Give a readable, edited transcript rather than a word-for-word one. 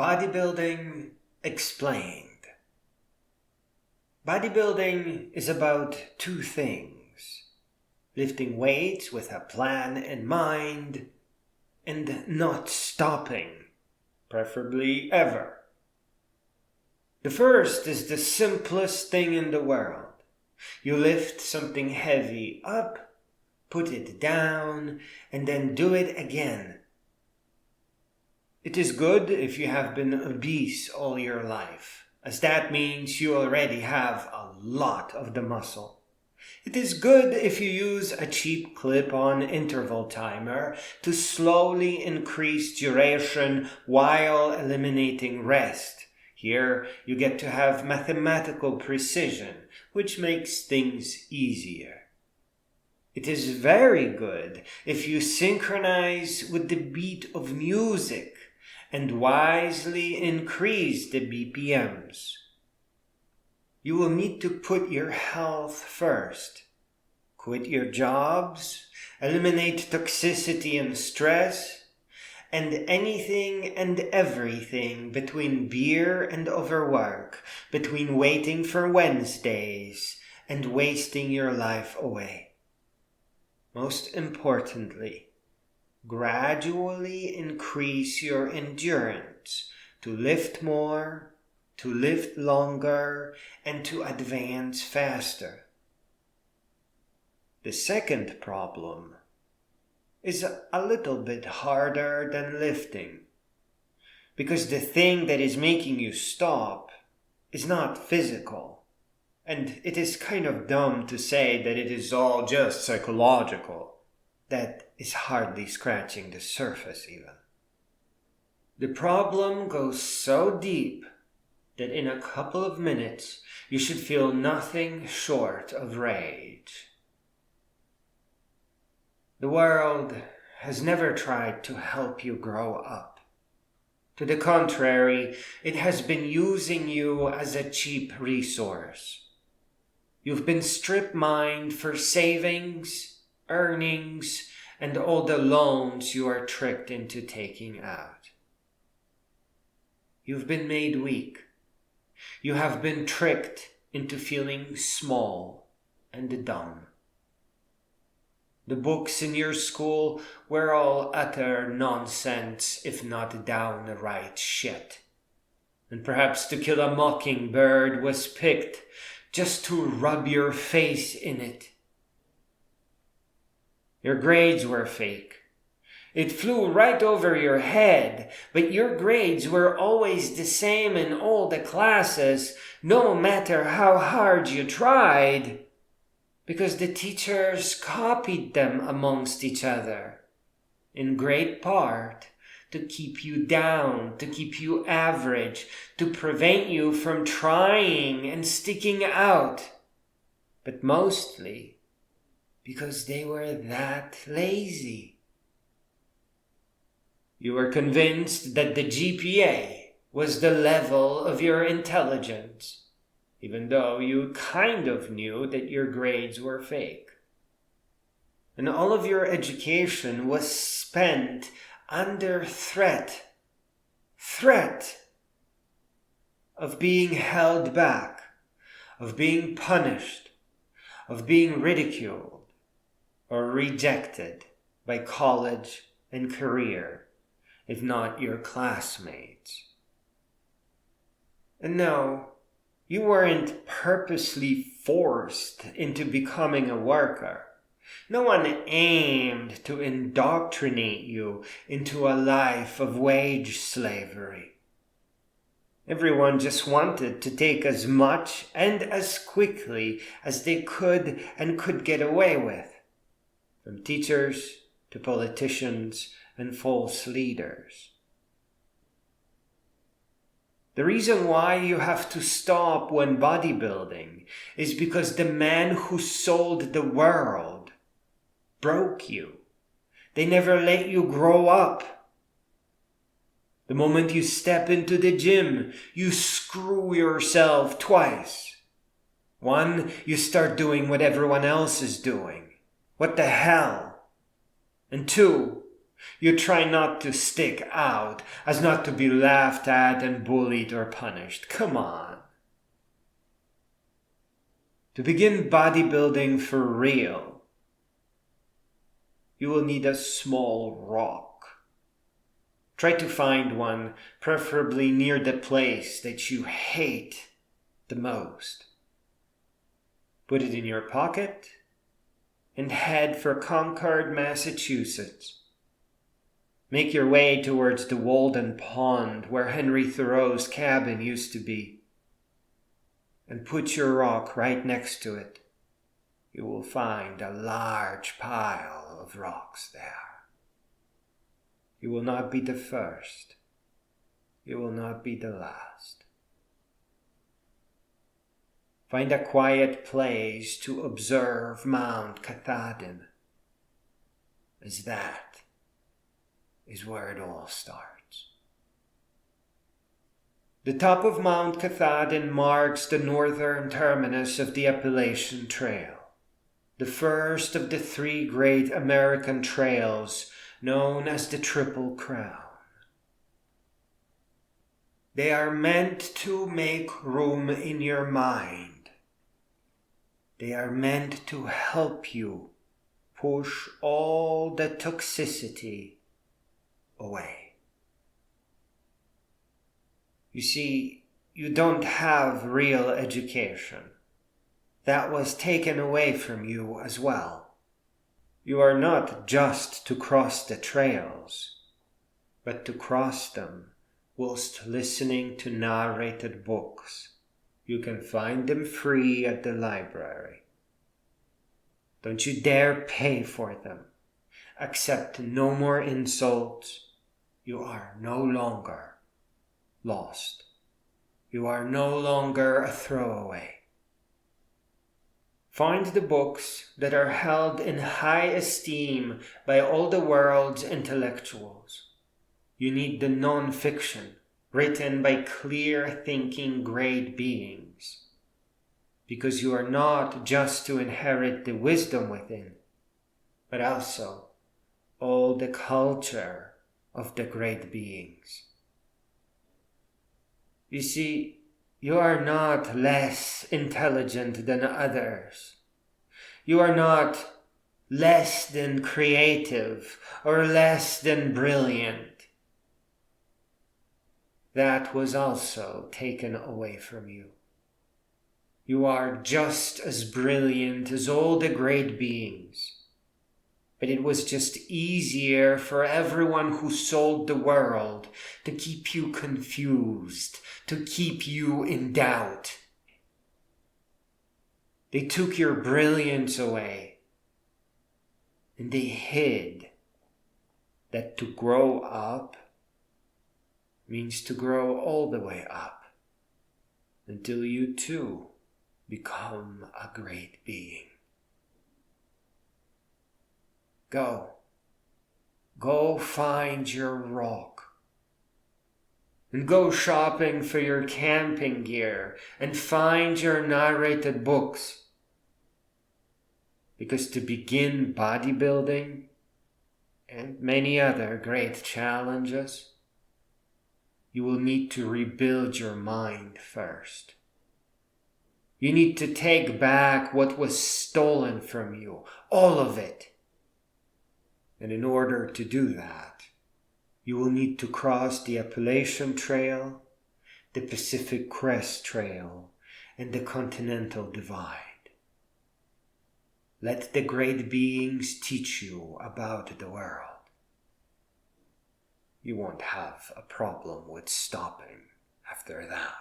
Bodybuilding Explained. Bodybuilding is about two things: lifting weights with a plan in mind and not stopping, preferably ever. The first is the simplest thing in the world. You lift something heavy up, put it down, and then do it again. It is good if you have been obese all your life, as that means you already have a lot of the muscle. It is good if you use a cheap clip-on interval timer to slowly increase duration while eliminating rest. Here you get to have mathematical precision, which makes things easier. It is very good if you synchronize with the beat of music and wisely increase the BPMs. You will need to put your health first. Quit your jobs, eliminate toxicity and stress, and anything and everything between beer and overwork, between waiting for Wednesdays and wasting your life away. Most importantly, gradually increase your endurance to lift more, to lift longer, and to advance faster. The second problem is a little bit harder than lifting, because the thing that is making you stop is not physical, and it is kind of dumb to say that it is all just psychological. That is hardly scratching the surface even. The problem goes so deep that in a couple of minutes you should feel nothing short of rage. The world has never tried to help you grow up. To the contrary, it has been using you as a cheap resource. You've been strip-mined for savings, earnings, and all the loans you are tricked into taking out. You've been made weak. You have been tricked into feeling small and dumb. The books in your school were all utter nonsense, if not downright shit. And perhaps To Kill a Mockingbird was picked just to rub your face in it. Your grades were fake. It flew right over your head, but your grades were always the same in all the classes, no matter how hard you tried, because the teachers copied them amongst each other, in great part to keep you down, to keep you average, to prevent you from trying and sticking out, but mostly because they were that lazy. You were convinced that the GPA was the level of your intelligence, even though you kind of knew that your grades were fake. And all of your education was spent under threat of being held back, of being punished, of being ridiculed or rejected by college and career, if not your classmates. And no, you weren't purposely forced into becoming a worker. No one aimed to indoctrinate you into a life of wage slavery. Everyone just wanted to take as much and as quickly as they could and could get away with, from teachers to politicians and false leaders. The reason why you have to stop when bodybuilding is because the man who sold the world broke you. They never let you grow up. The moment you step into the gym, you screw yourself twice. One, you start doing what everyone else is doing. What the hell? And two, You try not to stick out, as not to be laughed at and bullied or punished. Come on. To begin bodybuilding for real, you will need a small rock. Try to find one, preferably near the place that you hate the most. Put it in your pocket and head for Concord, Massachusetts. Make your way towards the Walden Pond where Henry Thoreau's cabin used to be, and put your rock right next to it. You will find a large pile of rocks there. You will not be the first. You will not be the last. Find a quiet place to observe Mount Katahdin, as that is where it all starts. The top of Mount Katahdin marks the northern terminus of the Appalachian Trail, the first of the 3 great American trails known as the Triple Crown. They are meant to make room in your mind. They are meant to help you push all the toxicity away. You see, you don't have real education. That was taken away from you as well. You are not just to cross the trails, but to cross them whilst listening to narrated books. You can find them free at the library. Don't you dare pay for them. Accept no more insults. You are no longer lost. You are no longer a throwaway. Find the books that are held in high esteem by all the world's intellectuals. You need the non-fiction written by clear-thinking great beings, because you are not just to inherit the wisdom within, but also all the culture of the great beings. You see, you are not less intelligent than others. You are not less than creative or less than brilliant. That was also taken away from you. You are just as brilliant as all the great beings. But it was just easier for everyone who sold the world to keep you confused, to keep you in doubt. They took your brilliance away, and they hid that to grow up means to grow all the way up until you too become a great being. Go find your rock, and go shopping for your camping gear, and find your narrated books. Because to begin bodybuilding and many other great challenges, you will need to rebuild your mind first. You need to take back what was stolen from you, all of it. And in order to do that, you will need to cross the Appalachian Trail, the Pacific Crest Trail, and the Continental Divide. Let the great beings teach you about the world. You won't have a problem with stopping after that.